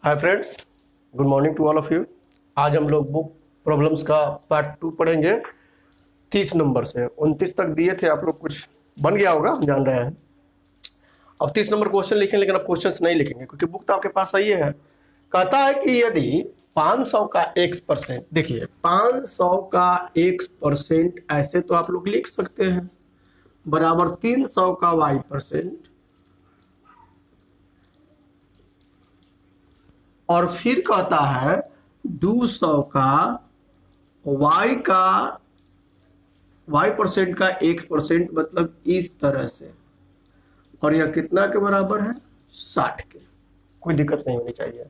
Hi friends, good morning to all of you. आज हम लोग बुक प्रॉब्लम्स का पार्ट 2 पढ़ेंगे 30 नंबर से। 29 तक दिए थे, आप लोग कुछ बन गया होगा, हम जान रहे हैं। अब 30 नंबर क्वेश्चन लिखें, लेकिन अब क्वेश्चंस नहीं लिखेंगे क्योंकि बुक तो आपके पास आई है। कहता है कि यदि 500 का x%, देखिए 500 का x% ऐसे तो आप लोग लिख सकते हैं, बराबर 300 का y%, और फिर कहता है 200 का y% का 1%, मतलब इस तरह से, और यह कितना के बराबर है? 60 के। कोई दिक्कत नहीं होनी चाहिए।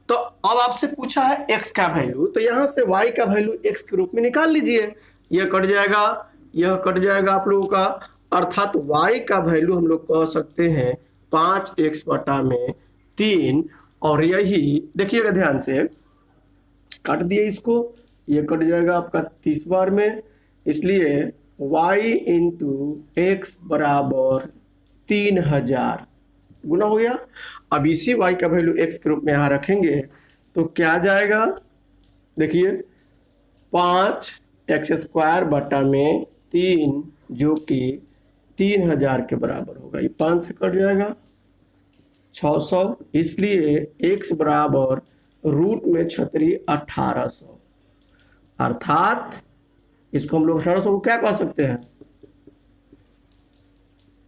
तो अब आपसे पूछा है x का वैल्यू, तो यहां से y का वैल्यू x के रूप में निकाल लीजिए। यह कट जाएगा, यह कट जाएगा आप लोगों का, अर्थात y का वैल्यू हम लोग कह सकते हैं 5x/3। और यही देखिएगा ध्यान से, काट दिए इसको, ये कट जाएगा आपका 30 बार में, इसलिए y इंटू एक्स बराबर 3000 गुना हो गया। अब इसी y का वैल्यू x के रूप में यहाँ रखेंगे तो क्या जाएगा? देखिए 5x² जो कि 3000 के बराबर होगा। ये 5 से कट जाएगा 600, इसलिए x बराबर रूट में छतरी 1800, अर्थात इसको हम लोग 1800 को क्या कह सकते हैं?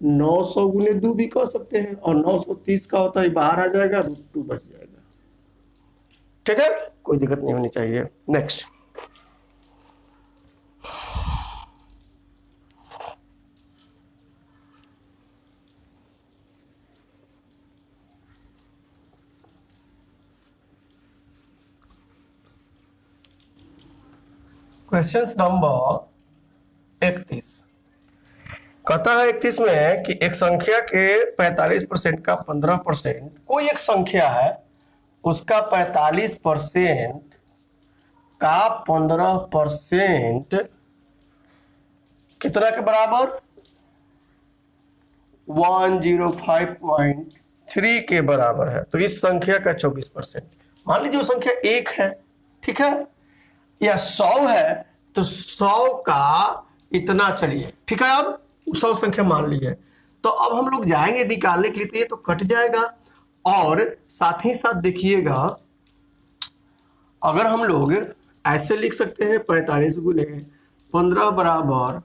900 गुने 2 भी कह सकते हैं, और 930 का होता है, बाहर आ जाएगा, √2 बच जाएगा। ठीक है, कोई दिक्कत नहीं होनी चाहिए। Next, question number 31। कहता है 31 में कि एक संख्या के 45% का 15%, कोई एक संख्या है उसका 45% का 15% कितना के बराबर? 105.3 के बराबर है। तो इस संख्या का 24%, मान लीजिए वो संख्या 1 है, ठीक है, या 100 है, तो 100 का इतना, चलिए ठीक है, अब 100 संख्या मान ली है, तो अब हम लोग जाएंगे निकालने के लिए, तो ये तो कट जाएगा। और साथ ही साथ देखिएगा, अगर हम लोग ऐसे लिख सकते हैं 45 गुने 15 बराबर,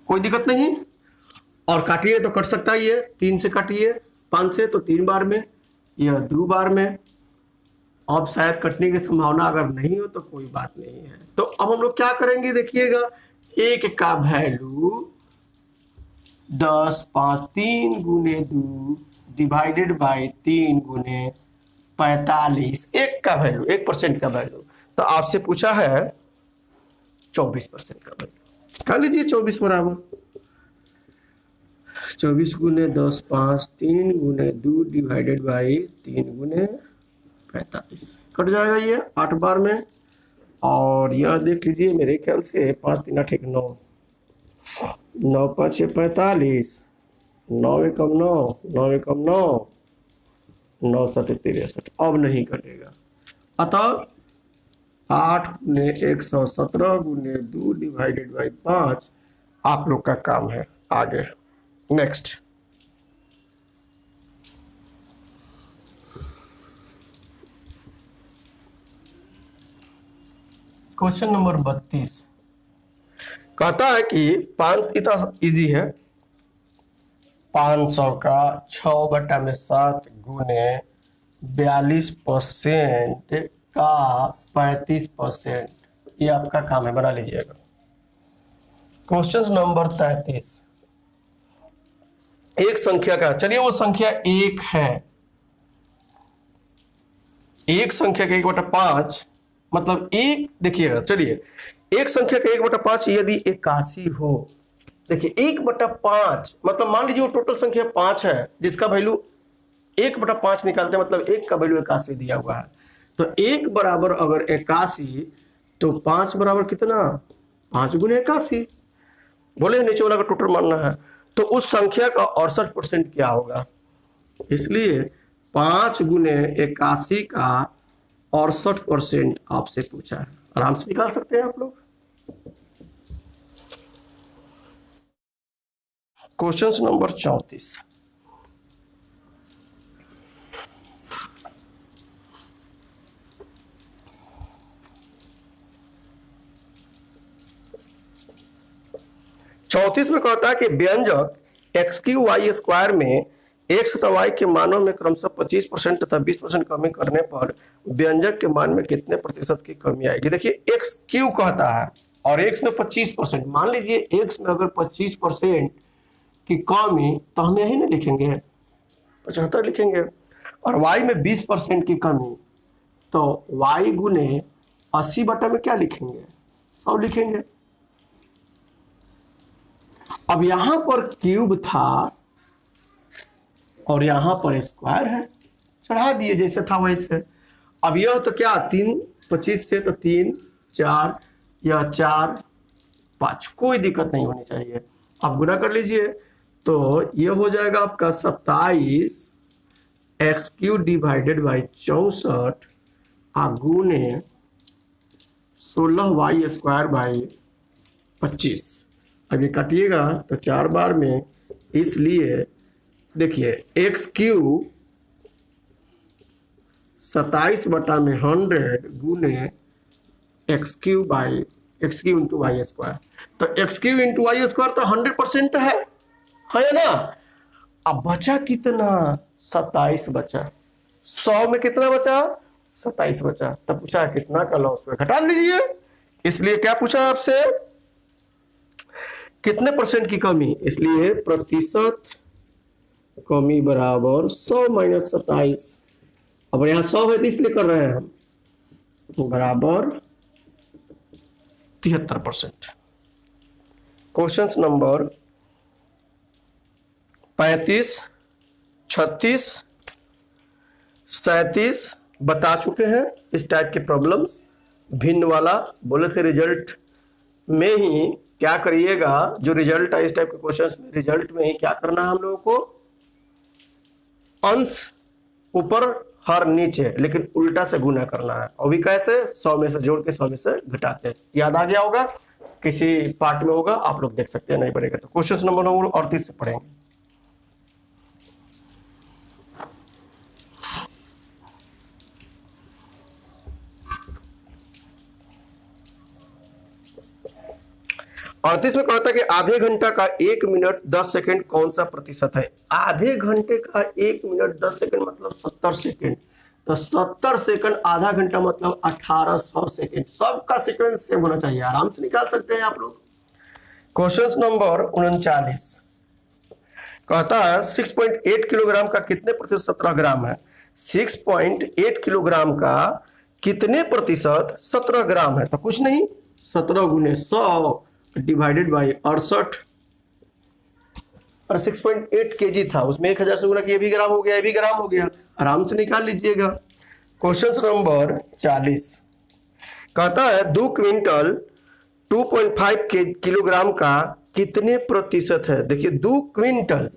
कोई दिक्कत नहीं, और काटिए तो कट सकता ही है, 3 से काटिए, 5 से तो 3 बार में, यह 2 बार में। अब शायद कटने की संभावना अगर नहीं हो तो कोई बात नहीं है। तो अब हम लोग क्या करेंगे, देखिएगा, एक का वैल्यू 10, 5, 3 गुने 2 डिवाइडेड बाई 3 गुने 45, एक का वैल्यू, 1% का वैल्यू, तो आपसे पूछा है 24% का वैल्यू। कर लीजिए 24 बराबर 24 गुने 10, 5, 3 गुने 2 डिवाइडेड बाई 3 गुने 45, कट जाएगा ये 8 बार में। और यह देख लीजिए, मेरे ख्याल से 5 3 8 9, 9 5 6 45, 9 एकम 9, 9 एकम 9, 9 7 63, अब नहीं कटेगा। अतः 8 गुने 117 गुने 2 डिवाइडेड बाई 5 आप लोग का काम है। आगे नेक्स्ट, क्वेश्चन नंबर 32। कहता है कि 5, इतना इजी है, 500 का 6/7 गुने 42% का 35%, ये आपका काम है, बना लीजिएगा। क्वेश्चन नंबर 33, एक संख्या का, चलिए वो संख्या 1 है, एक संख्या का 1/5, मतलब एक, देखिएगा, चलिए एक संख्या का 1/5 यदि 81 हो, देखिए 1/5 मतलब मान लीजिए वो टोटल संख्या 5 है, जिसका वैल्यू 1/5 निकालते हैं, मतलब 1 का वैल्यू 81 दिया हुआ है। तो 1 बराबर अगर 81, तो 5 बराबर कितना? 5 गुने 81, बोले नीचे वाला का टोटल मानना है। तो उस संख्या का 68% क्या होगा? इसलिए 5 गुने 81 का 68% आपसे पूछा है। आराम से निकाल सकते हैं आप लोग। Question number 34। चौंतीस में कहता है कि व्यंजक एक्स क्यू वाई स्क्वायर में एक्स तथा वाई के मानों में क्रमशः 25% तथा 20% कमी करने पर व्यंजक के मान में कितने प्रतिशत की कमी आएगी। देखिए एक्स क्यू कहता है और एक्स में 25%। मान लीजिए एक्स में अगर 25% की कमी तो हम यही ना लिखेंगे 75 लिखेंगे, और वाई में 20% की कमी तो वाई गुने 80 बटा में क्या लिखेंगे 100 लिखेंगे। अब यहां पर क्यूब था और यहां पर स्क्वायर है, चढ़ा दिए जैसे था वैसे। अब यह तो क्या 3 25 से तो 3 4 या 4 5, कोई दिक्कत नहीं होनी चाहिए। आप गुना कर लीजिए तो यह हो जाएगा आपका 27 एक्स क्यू डिवाइडेड बाई 64 गुने 16 वाई स्क्वायर बाई 25। अब ये काटिएगा तो 4 बार में, इसलिए देखिए एक्स क्यू 27 बटा में 100 गुने x q into y square. तो x q into y square तो 100% है ना। अब बचा कितना 27 बचा, 100 में कितना बचा 27 बचा। तब पूछा कितना का लॉस हुआ, घटा लीजिए। इसलिए क्या पूछा आपसे कितने परसेंट की कमी, इसलिए प्रतिशत कमी बराबर 100 माइनस 27। अब यहां 100 है तो इसलिए कर रहे हैं हम, बराबर 73%। क्वेश्चन नंबर 35 36 37 बता चुके हैं इस टाइप के प्रॉब्लम्स। भिन्न वाला बोले थे रिजल्ट में ही क्या करिएगा, जो रिजल्ट है इस टाइप के क्वेश्चंस में रिजल्ट में ही क्या करना है हम लोगों को, अंश ऊपर हर नीचे लेकिन उल्टा से गुना करना है। और भी कैसे 100 में से जोड़ के 100 में से घटाते हैं। याद आ गया होगा, किसी पार्ट में होगा आप लोग देख सकते हैं, नहीं पड़ेगा तो क्वेश्चन नंबर 38 से पढ़ेंगे। अड़तीस में कहता है कि आधे घंटा का 1 मिनट 10 सेकंड कौन सा प्रतिशत है। आधे घंटे का 1 मिनट 10 सेकंड मतलब 70 सेकंड। तो 70 सेकंड आधा घंटा मतलब 1800 सेकंड। सबका सेकंड सेम होना चाहिए, आराम से निकाल सकते हैं आप लोग। क्वेश्चन नंबर 39 कहता है 6.8 किलोग्राम का कितने प्रतिशत 17 ग्राम है। 6.8 किलोग्राम का कितने प्रतिशत 17 ग्राम है। तो कुछ नहीं 17 गुने 100 डिवाइडेड बाई 68, और 6.8 केजी था उसमें 1000 से गुना किया, ये भी ग्राम हो गया, ये भी ग्राम हो गया, आराम से निकाल लीजिएगा। क्वेश्चन नंबर 40 कहता है 2 क्विंटल 2.5 किलोग्राम का कितने प्रतिशत है। देखिए 2 क्विंटल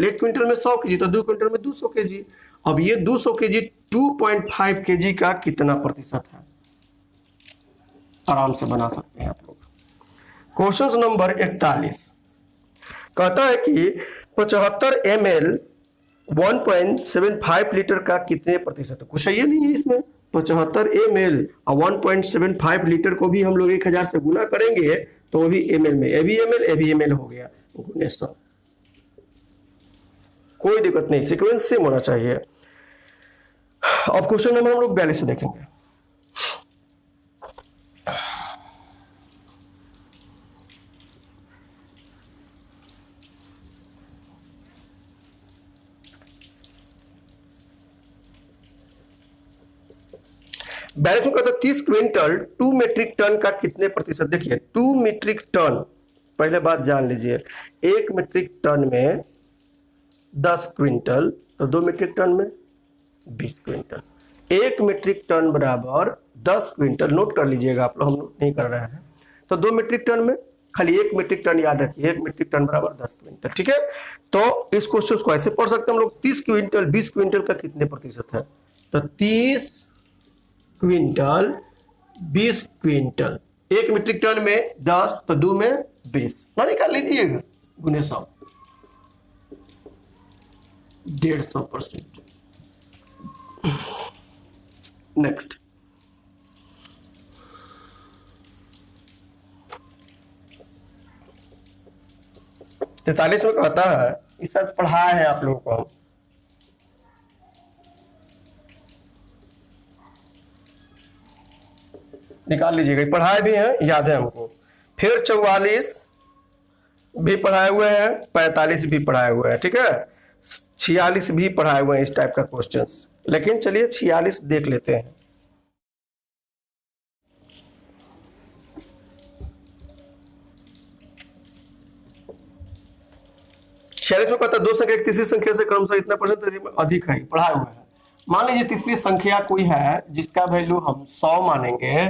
1 क्विंटल में 100 केजी तो 2 क्विंटल में 200 केजी। अब ये 200 केजी 2.5 केजी का कितना प्रतिशत है, आराम से बना सकते हैं आप लोग। क्वेश्चन नंबर 41 कहता है कि 75 ml 1.75 लीटर का कितने प्रतिशत है। कुछ ये नहीं है इसमें, 75 ml और 1.75 लीटर को भी हम लोग 1000 से गुना करेंगे तो वो भी ml में, ए भी ml हो गया गुने 100। कोई दिक्कत नहीं, सीक्वेंस सेम होना चाहिए। अब क्वेश्चन नंबर हम लोग 42 से देखेंगे। बैलेंस में कहता है 30 क्विंटल 2 मीट्रिक टन का कितने प्रतिशत। देखिए 2 मीट्रिक टन, पहले बात जान लीजिए, 1 मीट्रिक टन में 10 क्विंटल तो 2 मीट्रिक टन में 20 क्विंटल। 1 मीट्रिक टन बराबर 10 क्विंटल, नोट कर लीजिएगा आप लोग, हम लोग नहीं कर रहे हैं। तो 2 मीट्रिक टन में खाली 1 मीट्रिक टन याद रखिए, 1 मीट्रिक टन बराबर 10 क्विंटल। ठीक है, तो इस क्वेश्चन को ऐसे पढ़ सकते हैं हम लोग, 30 क्विंटल 20 क्विंटल का कितने प्रतिशत है, तो 30 क्विंटल 20 क्विंटल, 1 मीट्रिक टन में 10 तो 2 में 20 ना, निकाल लीजिएगा, गुने 100, 150%। नेक्स्ट, तैतालीस में कहता है, इस साथ पढ़ाया है आप लोगों को, निकाल लीजिएगा, पढ़ाए भी हैं, याद है हमको। फिर 44 भी पढ़ाए हुए हैं, 45 भी पढ़ाए हुए हैं, ठीक है, 46 भी पढ़ाए हुए हैं इस टाइप का क्वेश्चंस। लेकिन चलिए 46 देख लेते हैं। छियालीस में कहता है 2 संख्या एक तीसरी संख्या से क्रमशः इतना परसेंट अधिक है, पढ़ा हुआ है। मान लीजिए तीसरी संख्या कोई है जिसका वैल्यू हम 100 मानेंगे,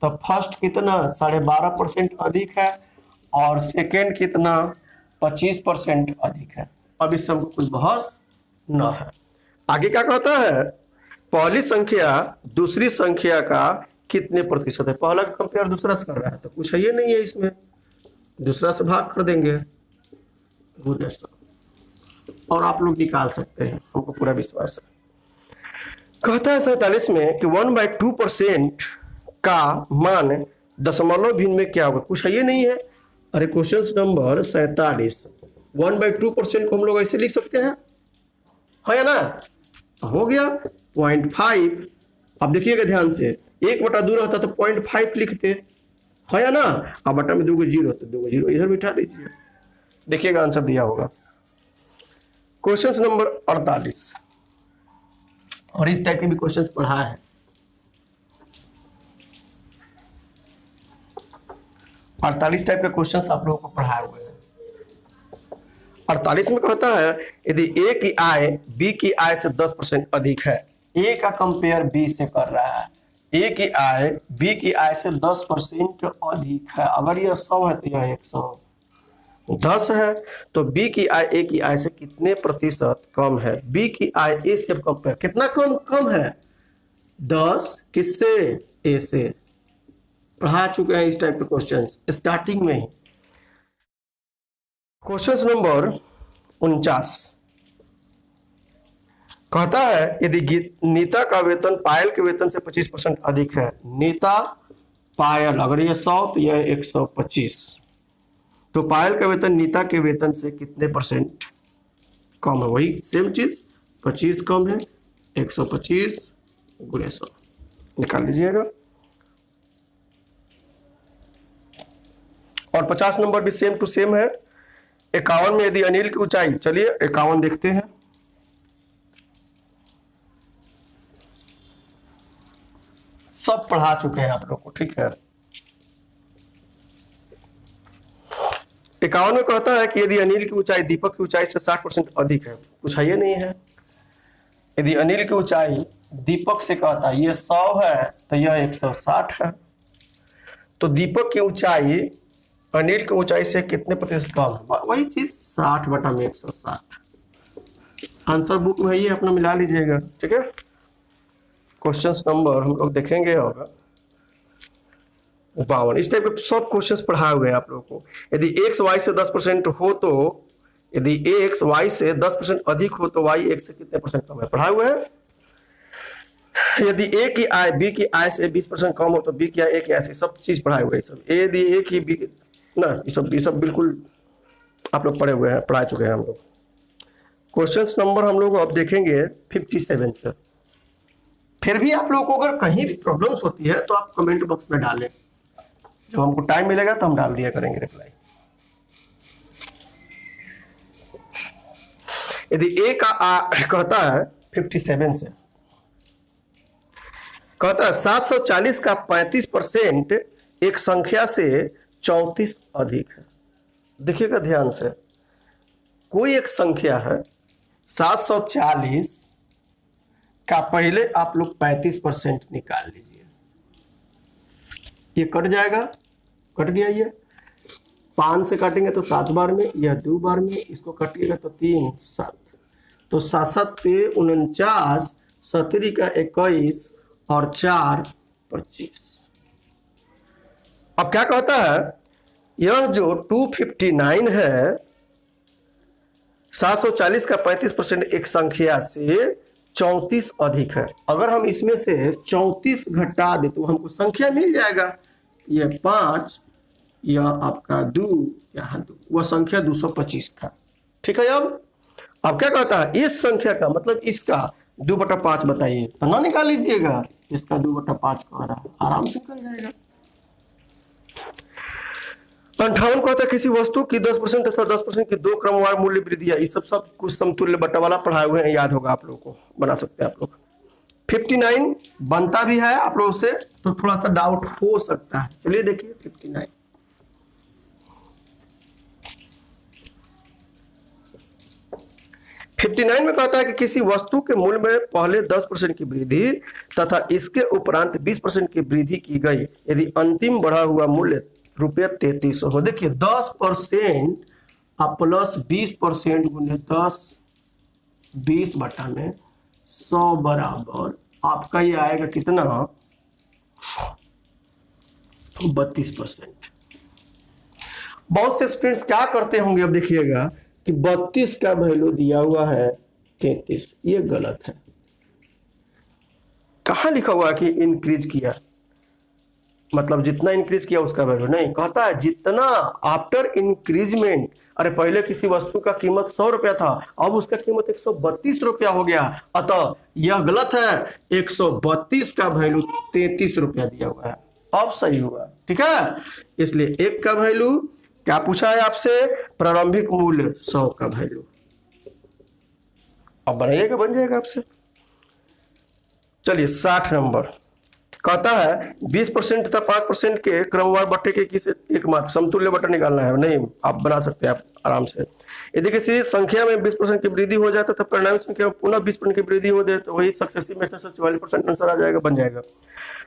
तो फर्स्ट कितना 12.5% अधिक है और सेकेंड कितना 25% अधिक है। अब इस हमको कोई बहस न है। आगे क्या कहता है, पहली संख्या दूसरी संख्या का कितने प्रतिशत है। पहला का कंपेयर दूसरा से कर रहा है तो कुछ है ये नहीं है, इसमें दूसरा से भाग कर देंगे और आप लोग निकाल सकते हैं, हमको पूरा विश्वास है। कहता है 47 में कि 1/2% का मान दशमलव भिन्न में क्या होगा, कुछ है ये नहीं है। अरे क्वेश्चन नंबर 47 1/2% को हम लोग ऐसे लिख सकते हैं, है या ना, हो गया 0.5। अब देखिएगा ध्यान से, 1/2 रहता तो 0.5 लिखते, है या ना। अब बटा में 2 को 0 तो 2 को 0 इधर बिठा दीजिए, देखिएगा आंसर दिया होगा। क्वेश्चन नंबर 48, और इस टाइप के भी क्वेश्चंस पढ़ा है। अड़तालीस टाइप के क्वेश्चंस आप लोगों को पढ़ाए हुए हैं। 48 में कहता है यदि ए की आय बी की आय से 10% अधिक है, ए का कंपेयर बी से कर रहा है, ए की आय बी की आय से 10% अधिक है। अगर यह 100 है तो यह 110 है, तो बी की आय ए की आय से कितने प्रतिशत कम है। बी की आय ए से कंपेयर कितना कम है, 10 किससे, ए से। पढ़ा चुके हैं इस टाइप के क्वेश्चंस स्टार्टिंग में ही। क्वेश्चन नंबर 49 कहता है यदि नीता का वेतन पायल के वेतन से 25% अधिक है। नीता पायल, अगर यह 100 तो यह 125, तो पायल का वेतन नीता के वेतन से कितने परसेंट कम है। वही सेम चीज, 25 कम है, 125 गुणे 100 निकाल लीजिएगा। और 50 नंबर भी सेम टू सेम है। 51 में यदि अनिल की ऊंचाई, चलिए 51 देखते हैं। सब पढ़ा चुके हैं आप लोग को, ठीक है। 51 में कहता है कि यदि अनिल की ऊंचाई दीपक की ऊंचाई से 60% अधिक है, कुछ है ये नहीं है। यदि अनिल की ऊंचाई दीपक से कहता है ये 100 है तो यह 160 है, तो दीपक की ऊंचाई अनिल की ऊंचाई से कितने प्रतिशत कम है। वही चीज 60/160। आंसर बुक में ये अपना मिला लीजिएगा, ठीक है। क्वेश्चन नंबर हम लोग देखेंगे होगा 52। इस टाइप के सब क्वेश्चंस पढ़ाए हुए हैं आप लोगों को। यदि x y से 10% हो तो, यदि x y से 10% अधिक हो तो y x से कितने परसेंट कम है, पढ़ाए हुए हैं। यदि a की आय b की आय से 20% कम हो तो b की आय a की आय से, सब चीज पढ़ाए हुए हैं। सब यदि a की b ना, ये सब बिल्कुल आप लोग पढ़े हुए हैं, पढ़ा चुके हैं हम लोग। क्वेश्चन नंबर हम लोग अब देखेंगे 57 से। फिर भी आप लोगों को अगर कहीं भी प्रॉब्लम्स होती है तो आप कमेंट बॉक्स में डालें, जब हमको टाइम मिलेगा तो हम डाल दिया करेंगे रिप्लाई। यदि ए का कहता है 57 से, कहता है 740 का 35% एक संख्या से 34 अधिक है। देखिएगा ध्यान से, कोई एक संख्या है 740 का पहले आप लोग 35% निकाल लीजिए, ये कट जाएगा, कट गया ये। 5 से काटेंगे तो 7 बार में, यह 2 बार में, इसको काटिएगा तो 3 7, तो 7 7 पे 49, 17 का 21 और 4 25। अब क्या कहता है, यह जो 259 है 740 का 35% एक संख्या से 34 अधिक है। अगर हम इसमें से 34 घटा दे तो हमको संख्या मिल जाएगा, यह 5, यह आपका 2, यहाँ 2, वह संख्या 225 था। ठीक है। अब क्या कहता है, इस संख्या का मतलब इसका 2/5 बताइए, तो ना निकाल लीजिएगा, इसका 2/5 कह रहा है, आराम से निकल जाएगा। 58 कहता है किसी वस्तु की 10% तथा 10% की 2 क्रमवार मूल्य वृद्धि है। ये सब कुछ समतुल्य बट्टा वाला पढ़ाए हुए हैं, याद होगा आप लोगों को, बना सकते हैं आप लोग। 59 बनता भी है आप लोगों से, तो थोड़ा सा डाउट हो सकता है। चलिए देखिए 59 में कहता है कि किसी वस्तु के मूल्य में पहले 10% की वृद्धि तथा इसके उपरांत 20% की वृद्धि की गई यदि अंतिम बढ़ा हुआ मूल्य ₹33 हो। देखिए 10% आप प्लस 20% गुने 10 20 बटा में 100 बराबर आपका ये आएगा कितना, 32%। बहुत से स्टूडेंट्स क्या करते होंगे, अब देखिएगा कि 32 का वैल्यू दिया हुआ है 33, ये गलत है। कहाँ लिखा हुआ है कि इंक्रीज किया, मतलब जितना इंक्रीज किया उसका वैल्यू नहीं, कहता है जितना आफ्टर इंक्रीजमेंट। अरे पहले किसी वस्तु का कीमत 100 रुपया था, अब उसका कीमत 132 रुपया हो गया, अतः यह गलत है। 132 का वैल्यू 33 रुपया दिया हुआ है, अब सही हुआ। ठीक है, इसलिए 1 का वैल्यू क्या पूछा है आपसे, प्रारंभिक मूल्य 100 का वैल्यू। अब बनाइएगा, बन जाएगा आपसे। चलिए 60 नंबर कहता है 20% तथा 5% के क्रमवार बट्टे के किसी एक मात्र समतुल्य बट्टा निकालना है। नहीं, आप बना सकते हैं आप आराम से। यदि किसी संख्या में 20% की वृद्धि हो जाता तो परिणामी संख्या में पुनः 20% की वृद्धि हो जाए तो वही सक्सेसिव मेथड से 44% आंसर आ जाएगा, बन जाएगा।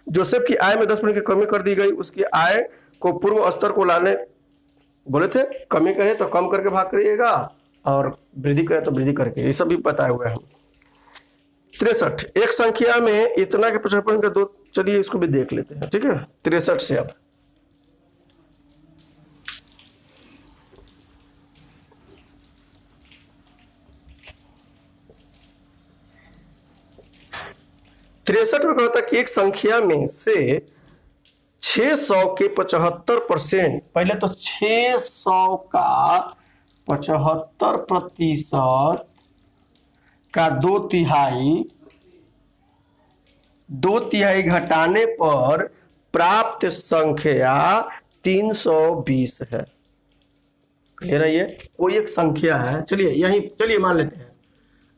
जोसेफ की आय में 10% की कमी कर दी गई, उसकी आय को पूर्व स्तर को लाने बोले थे, कमी करे तो कम करके भाग करिएगा और वृद्धि करे तो वृद्धि करके, ये सब भी बताए हुए हैं। 63 एक संख्या में इतना के 55 का 2, चलिए इसको भी देख लेते हैं। ठीक है, 63 से अब 63 में कहता है कि एक संख्या में से 600 के 75%, पहले तो 600 का 75% का 2/3 घटाने पर प्राप्त संख्या 320 है। क्लियर है? ये कोई एक संख्या है, चलिए यही, चलिए मान लेते हैं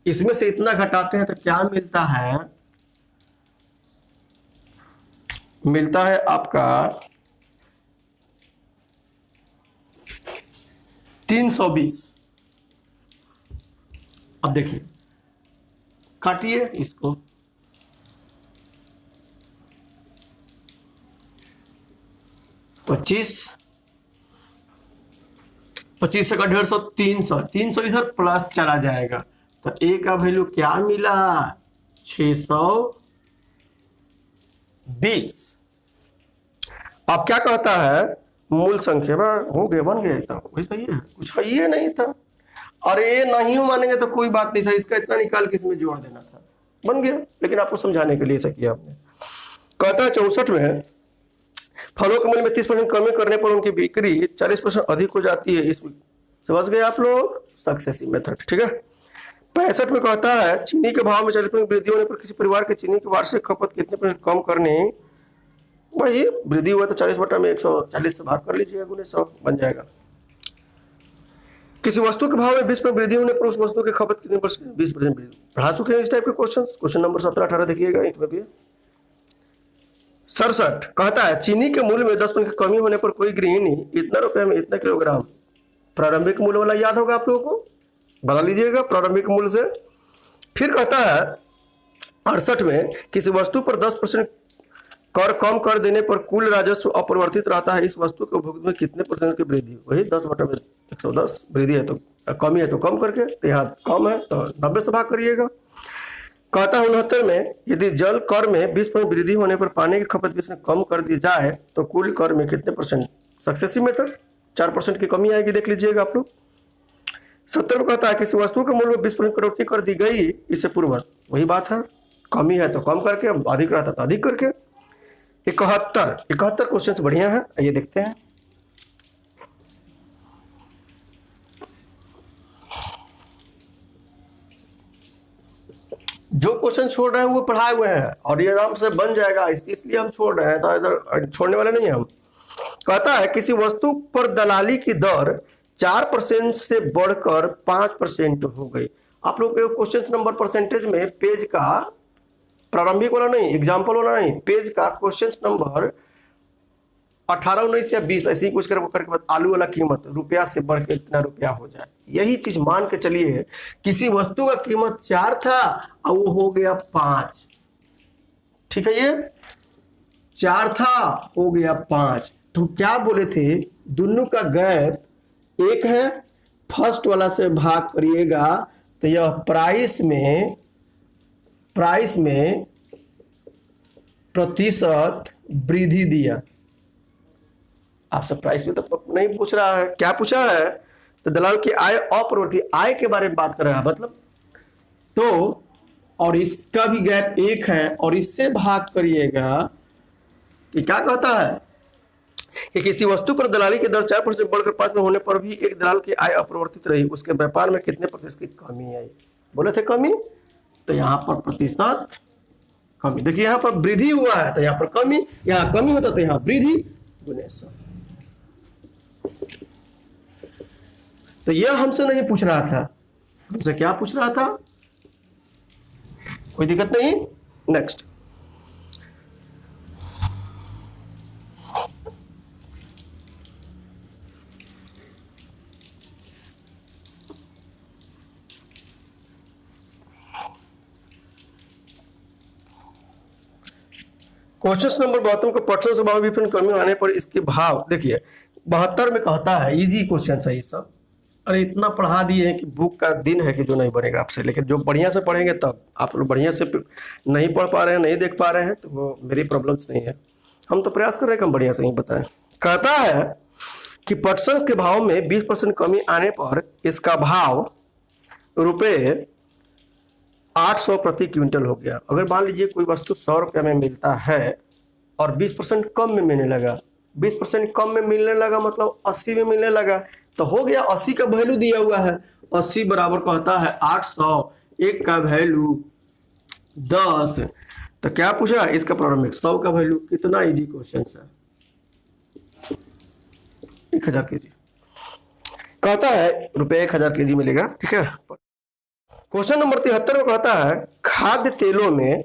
इसमें से इतना घटाते हैं तो क्या मिलता है, मिलता है आपका 320। अब देखिए काटिए इसको, 25 25 से का 150, 300 300 इधर प्लस चला जाएगा तो ए का वैल्यू क्या मिला, 620। अब क्या कहता है, मूल संख्या हो गए, बन गए, तो वही सही है, कुछ है ये नहीं था। अरे नहीं मानेंगे तो कोई बात नहीं था, इसका इतना निकाल के इसमें जोड़ देना था, बन गया। लेकिन आपको समझाने के लिए ऐसा किया आपने। कहता है 64 में फलों के मूल्य में 30% कमी करने पर उनकी बिक्री 40% अधिक हो जाती है। इस समझ गए आप लोग, सक्सेसिव मेथड। ठीक है। 65 में कहता है चीनी के भाव में 40% वृद्धि होने पर किसी परिवार के चीनी की वार्षिक खपत कितने % कम करने, वही वृद्धि हुआ तो 40 में 140 से भाग कर लीजिए, गुने 100 बन जाएगा। किसी वस्तु के भाव में 20% वृद्धि होने पर उस वस्तु की खपत कितने %, 20% वृद्धि। पढ़ा चुके हैं इस टाइप के क्वेश्चन नंबर 17-18 देखिएगा इसमें भी। 67 कहता है चीनी के मूल्य में 10% की कमी होने पर कोई गृहिणी इतना रुपए में इतना किलोग्राम, प्रारंभिक मूल्य वाला याद होगा आप लोगों को, बना लीजिएगा प्रारंभिक मूल्य से। फिर कहता है 68 में किसी वस्तु पर 10% कर कम कर देने पर कुल राजस्व अपरिवर्तित रहता है, इस वस्तु के उपभोग में कितने परसेंट की वृद्धि? वही 10/110 वृद्धि है तो कमी है तो कम करके, तो यहाँ कम है तो 90 से भाग करिएगा। कहता है 69 में यदि जल कर में 20% वृद्धि होने पर पानी की खपत 20% कम कर दी जाए तो कुल कर में कितने परसेंट? सक्सेसिव मेथड 4% की कमी आएगी, देख लीजिएगा आप लोग। 70 में कहता है किसी वस्तु के मूल्य में 20% कटौती कर दी गई इससे पूर्व, वही बात है, कमी है तो कम करके, अधिक रहता तो अधिक करके। 71 क्वेश्चन बढ़िया है, आइए देखते हैं। जो क्वेश्चन छोड़ रहे हैं वो पढ़ाए हुए हैं और ये आराम से बन जाएगा, इसलिए हम छोड़ रहे हैं, तो इधर छोड़ने वाले नहीं हैं हम। कहता है किसी वस्तु पर दलाली की दर 4% से बढ़कर 5% हो गई। आप लोग को क्वेश्चन नंबर परसेंटेज में पेज का प्रारंभिक वाला नहीं, एग्जाम्पल वाला नहीं, पेज का क्वेश्चन नंबर 18, 19 या 20 ऐसे ही कुछ करके बाद आलू वाला कीमत रुपया से बढ़ के इतना रुपया हो जाए, यही चीज मान के चलिए। किसी वस्तु का कीमत 4 था और वो हो गया 5, ठीक है, ये 4 था हो गया 5, तो क्या बोले थे? दोनों का गैप 1 है, फर्स्ट वाला से भाग करिएगा तो यह प्राइस में प्रतिशत वृद्धि दिया। आपसे प्राइस में तो नहीं पूछ रहा है, क्या पूछा है? तो दलाल की आय अपरिवर्तित आय के बारे में बात कर रहा है, मतलब तो, और इसका भी गैप 1 है और इससे भाग करिएगा तो क्या कहता है कि किसी वस्तु पर दलाली की दर 4% बढ़कर 5 में होने पर भी एक दलाल की आय अपरिवर्तित रही, उसके व्यापार में कितने प्रतिशत की कमी आई? बोले थे कमी, तो यहाँ पर प्रतिशत कमी। देखिए यहाँ पर वृद्धि हुआ है तो यहाँ पर कमी, यहाँ कमी होता तो यहाँ वृद्धि गुने 100। तो यह हमसे नहीं पूछ रहा था, हमसे क्या पूछ रहा था? कोई दिक्कत नहीं। नेक्स्ट, क्वेश्चन नंबर 72 को परसेंट से भाव विपणन कमी आने पर इसके भाव, देखिए 72 में कहता है, इजी क्वेश्चन है ये सब। अरे इतना पढ़ा दिए हैं कि बुक का दिन है कि जो नहीं बनेगा आपसे, लेकिन जो बढ़िया से पढ़ेंगे तब। आप लोग बढ़िया से नहीं पढ़ पा रहे हैं, नहीं देख पा रहे हैं, तो वो मेरी प्रॉब्लम्स नहीं है, हम तो प्रयास कर रहे हैं कि हम बढ़िया से ही बताएं। कहता है कि पटसन के भाव में 20% कमी आने पर इसका भाव रुपये 800 प्रति क्विंटल हो गया। अगर मान लीजिए कोई वस्तु 100 रुपये में मिलता है और 20% कम में मिलने लगा, 20% कम में मिलने लगा मतलब 80 में मिलने लगा, तो हो गया 80 का वैल्यू दिया हुआ है, 80 बराबर कहता है 800, 1 का वैल्यू 10, तो क्या पूछा? इसका प्रारंभिक 100 का वैल्यू। कितना इजी क्वेश्चन है, 1000 केजी कहता है रुपये 1000 केजी मिलेगा, ठीक है। क्वेश्चन नंबर 73 में कहता है खाद्य तेलों में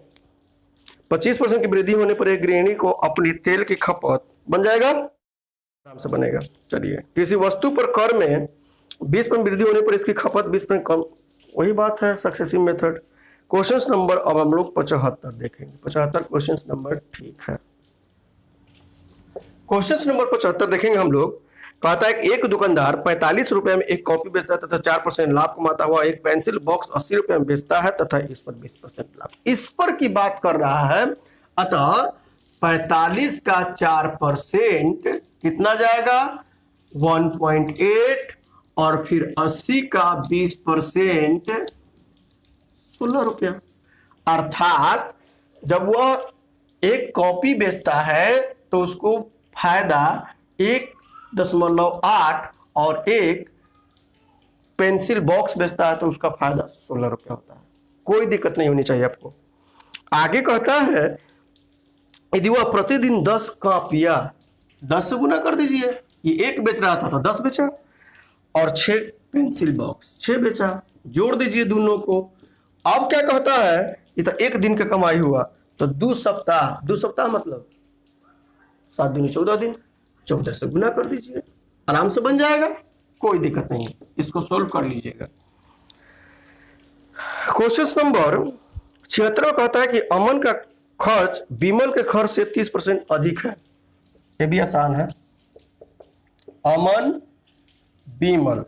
25% की वृद्धि होने पर एक गृहिणी को अपनी तेल की खपत बन जाएगा, आराम से बनेगा। चलिए, किसी वस्तु पर कर में 20% वृद्धि होने पर इसकी खपत 20% कम, वही बात है, सक्सेसिव मेथड। क्वेश्चन नंबर अब हम लोग 75 देखेंगे। 75 क्वेश्चन नंबर, ठीक है। क्वेश्चन नंबर 75 देखेंगे हम लोग। कहता है एक दुकानदार 45 रुपए में एक कॉपी बेचता है तथा 4% लाभ कमाता हुआ एक पेंसिल बॉक्स 80 रुपए में बेचता है तथा इस पर 20% लाभ, इस पर की बात कर रहा है। अतः 45 का 4% कितना जाएगा? 1.8, और फिर 80 का 20% 16 रुपया। अर्थात जब वह एक कॉपी बेचता है तो उसको फायदा 1.8 और एक पेंसिल बॉक्स बेचता है तो उसका फायदा 16 रुपया होता है। कोई दिक्कत नहीं होनी चाहिए आपको। आगे कहता है यदि वह प्रतिदिन 10 कॉपियां 10 से गुना कर दीजिए, ये एक बेच रहा था तो 10 बेचा, और 6 पेंसिल बॉक्स 6 बेचा, जोड़ दीजिए दोनों को। अब क्या कहता है, ये तो एक दिन का कमाई हुआ, तो 2 सप्ताह मतलब 7 दिन 14 दिन, 14 से गुना कर दीजिए, आराम से बन जाएगा, कोई दिक्कत नहीं है। इसको सोल्व कर लीजिएगा। क्वेश्चन नंबर 76 कहता है कि अमन का खर्च विमल के खर्च से 30% अधिक है। ये भी आसान है। अमन विमल,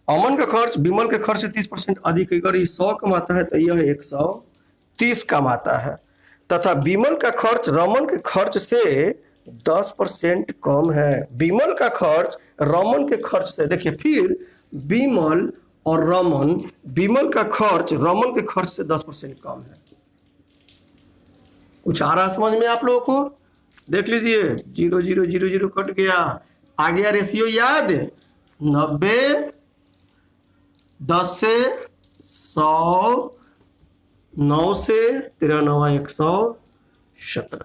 अमन का खर्च विमल के खर्च से 30% अधिक है। अगर ये 100 कमाता है तो यह 130 कमाता है, तथा विमल का खर्च रमन के खर्च से 10% कम है। विमल का खर्च रमन के खर्च से, देखिए फिर विमल और रमन, विमल का खर्च रमन के खर्च से 10% कम है। कुछ आ रहा समझ में आप लोगों को? देख लीजिए 0 0 0 0 कट गया, आ गया रेशियो याद 90 10 से 100 9 से 13 9 117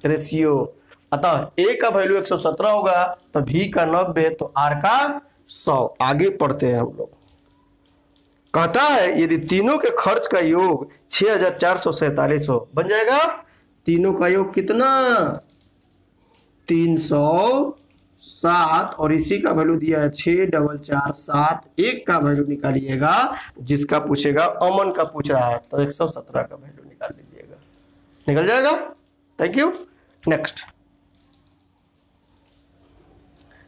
रेशियो। अतः ए का वैल्यू 117 होगा तो भी का 90 तो आर का 100। आगे पढ़ते हैं हम लोग। कहता है यदि तीनों के खर्च का योग 6447 हो, बन जाएगा। तीनों का योग कितना? 307 और इसी का वैल्यू दिया है 6447। एक का वैल्यू निकालिएगा, जिसका पूछेगा अमन का पूछ रहा है तो 117 का वैल्यू निकाल लीजिएगा, निकल जाएगा। Thank you. Next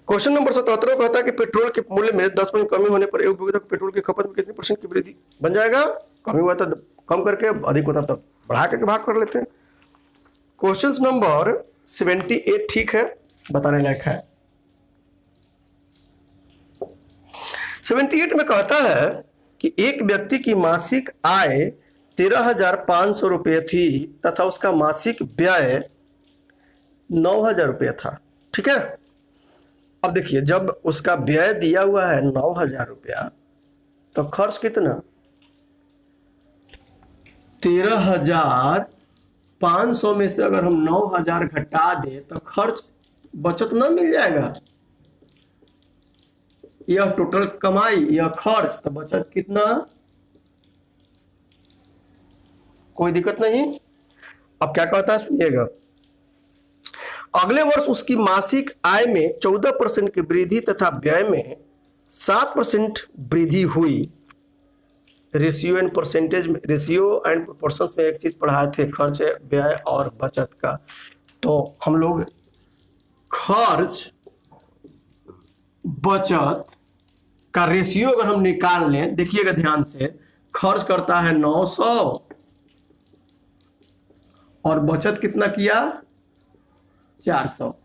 question number 77 कहता है कि पेट्रोल के मूल्य में 10% कमी होने पर एक उपभोक्ता को पेट्रोल की खपत में कितने % की वृद्धि? बन जाएगा। कमी हुआ तो कम करके, अधिक होता तो बढ़ा करके भाग कर लेते हैं। क्वेश्चन नंबर 78 ठीक है, बताने लायक है। 78 में कहता है कि एक व्यक्ति की मासिक आय 13,500 रुपये थी तथा उसका मासिक व्यय 9,000 रुपये था। ठीक है, अब देखिए जब उसका व्यय दिया हुआ है 9,000 रुपया तो खर्च कितना? 13,500 में से अगर हम 9,000 घटा दे तो खर्च बचत ना मिल जाएगा। यह टोटल कमाई, यह खर्च, तो बचत कितना? कोई दिक्कत नहीं। अब क्या कहता है सुनिएगा। अगले वर्ष उसकी मासिक आय में 14% की वृद्धि तथा व्यय में 7% वृद्धि हुई। रेशियो एंड परसेंटेज में, रेशियो एंड प्रोपोर्शंस में एक चीज पढ़ाए थे, खर्च व्यय और बचत का। तो हम लोग खर्च बचत का रेशियो अगर हम निकाल लें, देखिएगा ध्यान से, खर्च करता है 900 और बचत कितना किया? 400,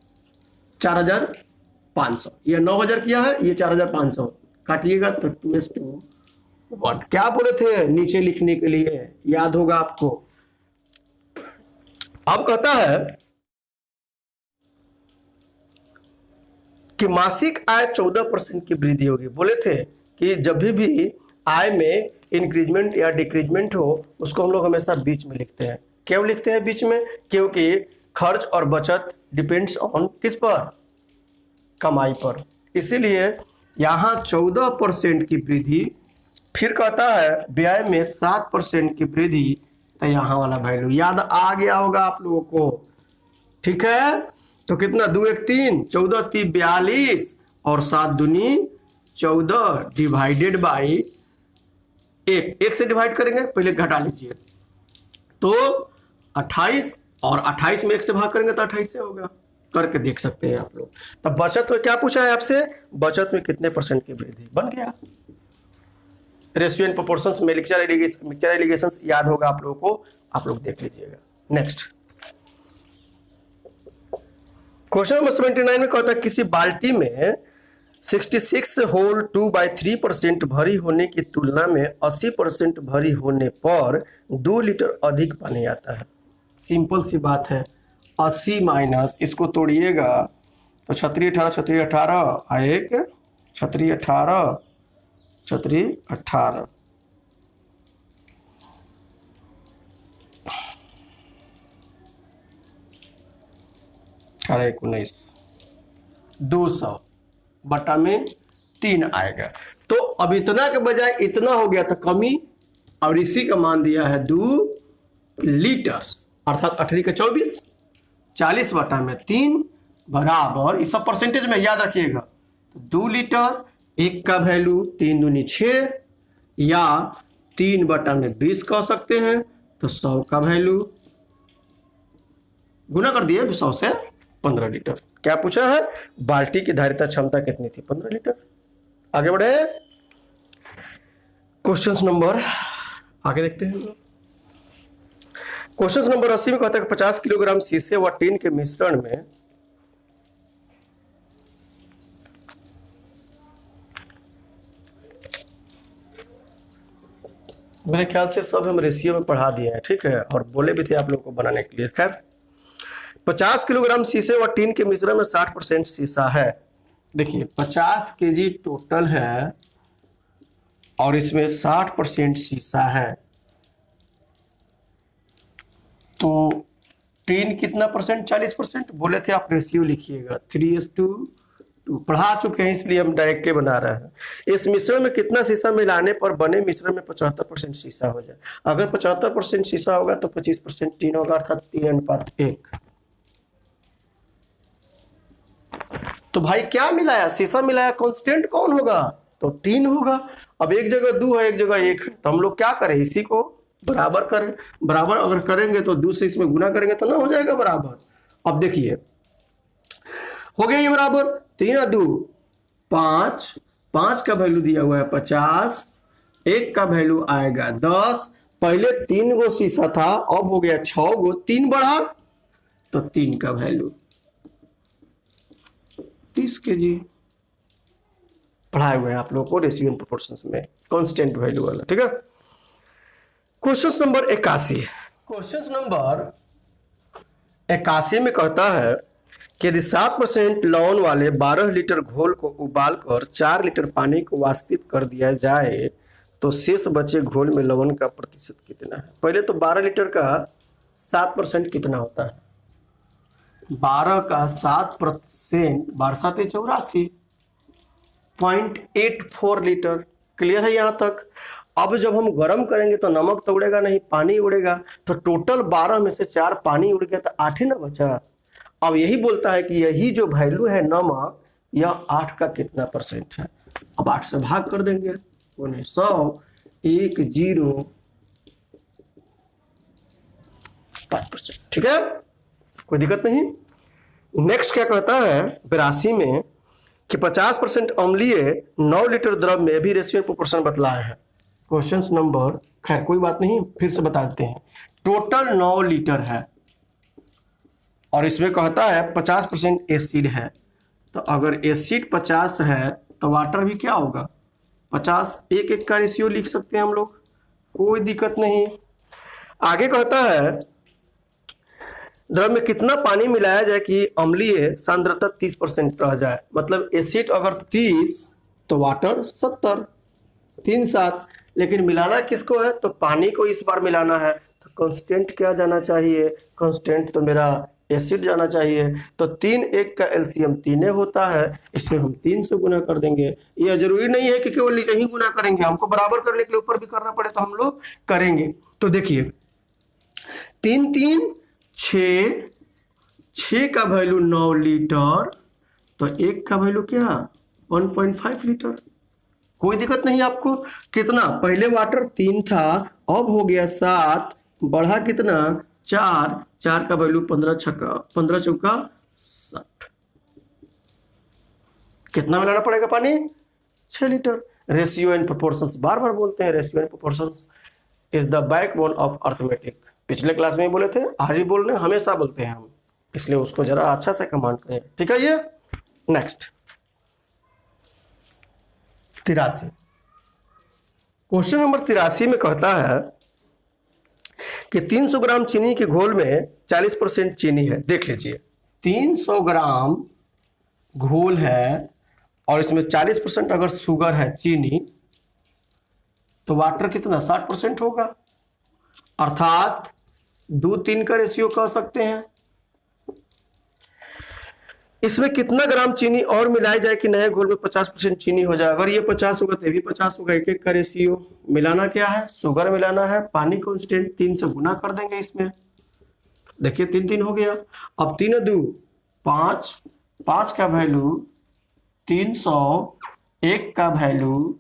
4,500। ये 9,000 किया है, ये 4,500 काटिएगा तो 2:1। क्या बोले थे नीचे लिखने के लिए, याद होगा आपको। अब कहता है कि मासिक आय 14% की वृद्धि होगी। बोले थे कि जब भी आय में इंक्रीजमेंट या डिक्रीजमेंट हो उसको हम लोग हमेशा बीच में लिखते हैं। क्यों लिखते हैं बीच में? क्योंकि खर्च और बचत डिपेंड्स ऑन किस पर? कमाई पर। इसीलिए यहां 14% की वृद्धि, फिर कहता है व्यय में 7% की वृद्धि, तो यहां वाला वैल्यू याद आ गया होगा आप लोगों को। ठीक है, तो कितना? 2 1 3, 14 3 42 और 7 दूनी 14 डिवाइडेड बाई 1 से डिवाइड करेंगे, पहले घटा लीजिए तो 28, और 28 में 1 से भाग करेंगे तो 28 से होगा। करके देख सकते हैं आप लोग। तब बचत में क्या पूछा है आपसे? बचत में कितने % की वृद्धि? बन गया। रेशियो एंड प्रोपोर्शंस में मिक्सचर एलिगेशंस याद होगा आप लोगों को, आप लोग देख लीजिएगा। नेक्स्ट क्वेश्चन नंबर 79 में कहता है किसी बाल्टी में 66 होल 2/3% भरी होने की तुलना में 80% भरी होने पर 2 लीटर अधिक पानी आता है। सिंपल सी बात है, 80 माइनस इसको तोड़िएगा तो 36 18 36 18 एक 36 18 36 18 18 19 200 बटा में 3 आएगा। तो अब इतना के बजाय इतना हो गया तो कमी, और इसी का मान दिया है 2 लीटर्स, अर्थात 18 के 24, 40 बटा में 3 बराबर, इस सब परसेंटेज में याद रखिएगा। तो 2 लीटर, एक का वैल्यू 3 दूनी 6 या 3 बटा में 20 कह सकते हैं, तो 100 का वैल्यू गुना कर दिए 100 से 15 लीटर। क्या पूछा है, बाल्टी की धारिता क्षमता कितनी थी, 15 लीटर। आगे बढ़े, क्वेश्चन नंबर आगे देखते हैं। क्वेश्चन नंबर 80 में कहता है कि 50 किलोग्राम शीशे व टीन के मिश्रण में मेरे ख्याल से सब हम रेशियो में पढ़ा दिए हैं, ठीक है, और बोले भी थे आप लोगों को बनाने के लिए। खैर 50 किलोग्राम शीशे व टीन के मिश्रण में 60% शीशा है। देखिए 50 केजी टोटल है और इसमें 60% शीशा है, तो टीन कितना परसेंट, 40%। बोले थे आप रेशियो लिखिएगा 3:2। पढ़ा चुके हैं इसलिए हम डायरेक्ट बना रहे हैं। इस मिश्रण में कितना शीशा मिलाने पर बने मिश्रण में 75% शीशा हो जाए। अगर 75% शीशा होगा तो 25% टीन होगा, अर्थात 3:1। तो भाई क्या मिलाया, शीशा मिलाया, कांस्टेंट कौन होगा, तो टीन होगा। अब एक जगह 2 है, एक जगह 1 है, तो हम लोग क्या करें, इसी को बराबर करें। बराबर अगर करेंगे तो 2 से इसमें गुना करेंगे तो ना हो जाएगा बराबर। अब देखिए हो गया ये बराबर, 3:2 5, 5 का वैल्यू दिया हुआ है 50, 1 का वैल्यू आएगा 10। पहले 3 गो शीशा था, अब हो गया 6 गो, 3 बढ़ा तो 3 का वैल्यू 30 केजी। पढ़ाए हुए हैं आप लोगों को रेशियो एंड प्रोपोर्शंस में, कांस्टेंट वैल्यू वाला, ठीक है। क्वेश्चन नंबर 81, क्वेश्चन नंबर 81 में कहता है कि यदि 7% लवण वाले 12 लीटर घोल को उबालकर 4 लीटर पानी को वाष्पित कर दिया जाए तो शेष बचे घोल में लवण का प्रतिशत कितना है। पहले तो 12 लीटर का 7% कितना होता है, 12 का 7%, 12 × 7 = 84 लीटर। क्लियर है यहाँ तक। अब जब हम गर्म करेंगे तो नमक तो उड़ेगा नहीं, पानी उड़ेगा, तो टोटल 12 में से 4 पानी उड़ गया तो 8 ही ना बचा। अब यही बोलता है कि यही जो वैल्यू है नमक, यह 8 का कितना परसेंट है। अब 8 से भाग कर देंगे, 100 5%, ठीक है, कोई दिक्कत नहीं। नेक्स्ट क्या कहता है 82 में कि 50% अम्लीय 9 लीटर द्रव में भी रेशियो प्रोपोर्शन बतलाए हैं। क्वेश्चन नंबर, खैर कोई बात नहीं, फिर से बता देते हैं। टोटल 9 लीटर है और इसमें कहता है 50% एसिड है, तो अगर एसिड 50 है तो वाटर भी क्या होगा 50, 1:1 का रेशियो लिख सकते हैं हम लोग, कोई दिक्कत नहीं। आगे कहता है द्रव में कितना पानी मिलाया जाए कि अम्लीय सांद्रता 30% रह जाए। मतलब एसिड अगर 30 तो वाटर 70, 3 7, लेकिन मिलाना किसको है, तो पानी को इस बार मिलाना है, तो कांस्टेंट क्या जाना चाहिए, कांस्टेंट तो मेरा एसिड जाना चाहिए। तो 3:1 का एलसीएम 3 होता है, इसमें हम 3 से गुना कर देंगे। यह जरूरी नहीं है कि केवल नीचे ही गुना करेंगे, हमको बराबर करने के लिए ऊपर भी करना पड़े तो हम लोग करेंगे। तो देखिए 3 3 6, 6 का वैल्यू 9 लीटर, तो 1 का वैल्यू क्या 1.5 लीटर। कोई दिक्कत नहीं आपको। कितना, पहले वाटर 3 था, अब हो गया 7, बढ़ा कितना 4, 4 का वैल्यू 15 चौका 60। कितना मिलाना पड़ेगा पानी, 6 लीटर। रेशियो एंड प्रोपोर्शंस बार बार बोलते हैं, ratio and proportions is the backbone of arithmetic. पिछले क्लास में ही बोले थे, आज ही बोल रहे हैं, हमेशा बोलते हैं हम, इसलिए उसको जरा अच्छा से कमांड करें, ठीक है। ये नेक्स्ट 83, क्वेश्चन नंबर 83 में कहता है कि 300 ग्राम चीनी के घोल में 40% चीनी है। देख लीजिए 300 ग्राम घोल है और इसमें 40% अगर शुगर है, चीनी, तो वाटर कितना 60% होगा, अर्थात 2:3 का रेशियो कह सकते हैं। इसमें कितना ग्राम चीनी और मिलाई जाए कि नए घोल में 50% चीनी हो जाए। अगर ये 50 होगा तो ये भी 50 होगा, 1:1 का रेशियो। मिलाना क्या है, शुगर मिलाना है, पानी कांस्टेंट, 3 से गुना कर देंगे इसमें। देखिए 3 3 हो गया। अब 3 2 5, 5 का वैल्यू 300, 1 का वैल्यू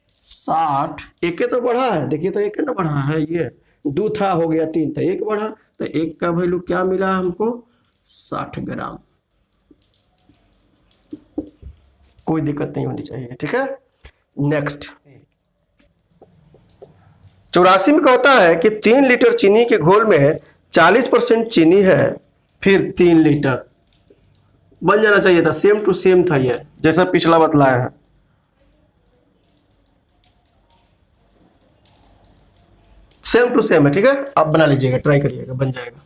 60, 1 तो बढ़ा है, देखिए तो 1 ना बढ़ा है, ये 2 था, हो गया 3, तो 1 बढ़ा, तो 1 का वैल्यू क्या मिला हमको 60 ग्राम। कोई दिक्कत नहीं होनी चाहिए, ठीक है। नेक्स्ट 84 में कहता है कि 3 लीटर चीनी के घोल में 40% चीनी है, फिर 3 लीटर। बन जाना चाहिए था, सेम टू सेम था ये, जैसा पिछला बतलाया है। सेम टू सेम है, ठीक है। आप बना लीजिएगा, ट्राई करिएगा, बन जाएगा।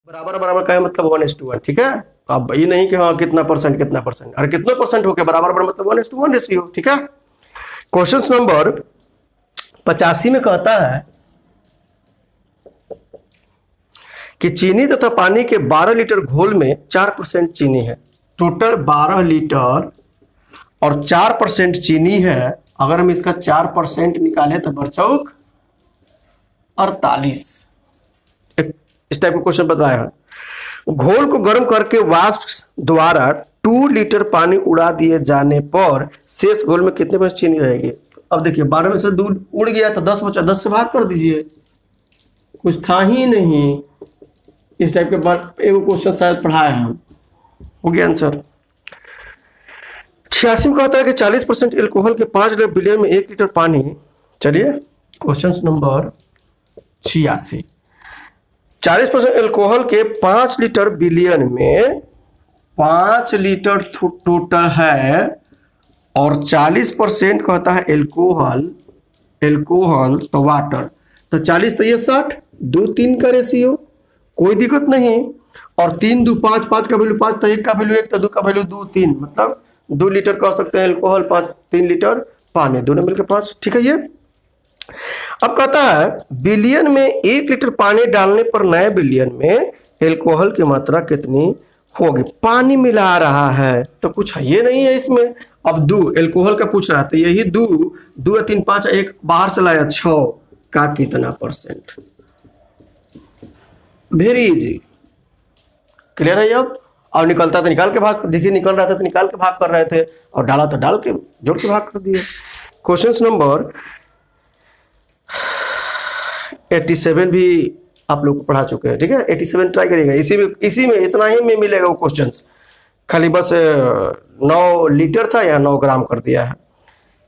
बराबर बराबर का है मतलब 1:1, ठीक है। अब ये नहीं कि हाँ कितना परसेंट कितना परसेंट, अरे कितना परसेंट हो गया बराबर बराबर मतलब 1:1 रेशियो, ठीक है। क्वेश्चन नंबर 85 में कहता है कि चीनी तथा पानी के 12 लीटर घोल में 4% चीनी है। टोटल 12 लीटर और 4% चीनी है। अगर हम इसका 4% निकालें तो बरचौक 48। इस टाइप का क्वेश्चन बताया है। घोल को गर्म करके वाष्प द्वारा 2 लीटर पानी उड़ा दिए जाने पर शेष घोल में कितने % चीनी रहेगी। अब देखिए 12 में से 2 उड़ गया तो 10 बचा, 10 से भाग कर दीजिए, कुछ था ही नहीं। इस टाइप के बाद एक क्वेश्चन शायद पढ़ाए हम, हो गया आंसर। 86 में कहता है कि 40% एल्कोहल के 5 बिलियन में 1 लीटर पानी। चलिए क्वेश्चन नंबर 86, 40% एल्कोहल के 5 लीटर बिलियन में 5 लीटर टोटल है और 40% कहता है एल्कोहल, एल्कोहल तो वाटर, तो 40 तो ये 60, 2-3 का रेशियो, कोई दिक्कत नहीं। और 3 2 5, 5 का वैल्यू 5, तो 1 का वैल्यू 1, तो 2 का वैल्यू 2, 3, मतलब 2 लीटर कह सकते हैं एल्कोहल, 3 लीटर पानी, दोनों मिलकर 5, ठीक है। ये अब कहता है बिलियन में 1 लीटर पानी डालने पर नए बिलियन में एल्कोहल की मात्रा कितनी होगी। पानी मिला रहा है तो कुछ है ये नहीं है इसमें। अब 2 एल्कोहल का पूछ रहा था, यही 2 2 या 3 5 1 बाहर से लाया 6 का कितना %। वेरी इजी, क्लियर है अब। और निकलता तो निकाल के भाग, देखिए निकल रहा था तो निकाल के भाग कर रहे थे, और डाला तो डाल के जोड़ के भाग कर दिए। क्वेश्चन नंबर 87 भी आप लोग को पढ़ा चुके हैं, ठीक है। 87 ट्राई करिएगा, इसी में इतना ही में मिलेगा वो क्वेश्चंस, खाली बस 9 लीटर था या 9 ग्राम कर दिया है।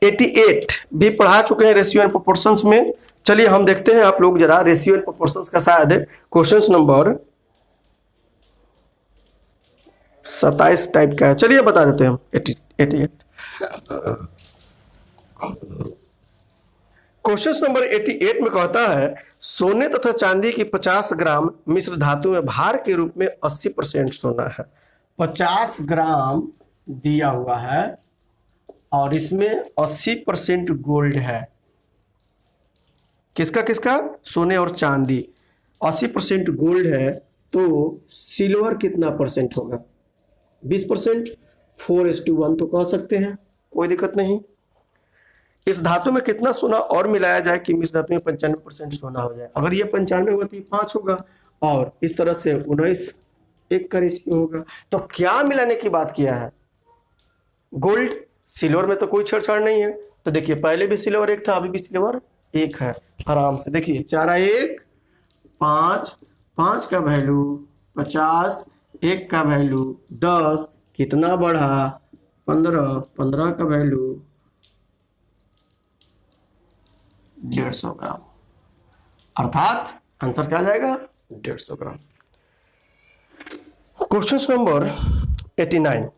88 भी पढ़ा चुके हैं रेशियो एंड प्रोपोर्शंस में। चलिए हम देखते हैं, आप लोग जरा रेशियो एंड प्रोपोर्शंस का शायद क्वेश्चन नंबर 27 टाइप का है। चलिए बता देते हैं हम 88। क्वेश्चन नंबर 88 में कहता है सोने तथा चांदी की 50 ग्राम मिश्र धातु में भार के रूप में 80% सोना है। 50 ग्राम दिया हुआ है और इसमें 80% गोल्ड है। किसका किसका, सोने और चांदी। 80% गोल्ड है तो सिल्वर कितना % होगा, 20%, 4:1 तो कह सकते हैं, कोई दिक्कत नहीं। इस धातु में कितना सोना और मिलाया जाए कि इस धातु में 95% सोना हो जाए। अगर ये 95 होगा तो ये 5 होगा, और इस तरह से 19:1 का रेशियो होगा। तो क्या मिलाने की बात किया है, गोल्ड, सिल्वर में तो कोई छेड़छाड़ नहीं है। तो देखिए पहले भी सिल्वर 1 था, अभी भी सिल्वर 1 है। आराम से देखिए 4×1 5, 5 का वैल्यू 50, 1 का वैल्यू 10, कितना बढ़ा 15, 15 का वैल्यू 150 ग्राम, अर्थात आंसर क्या आ जाएगा 150 ग्राम। क्वेश्चन नंबर 89,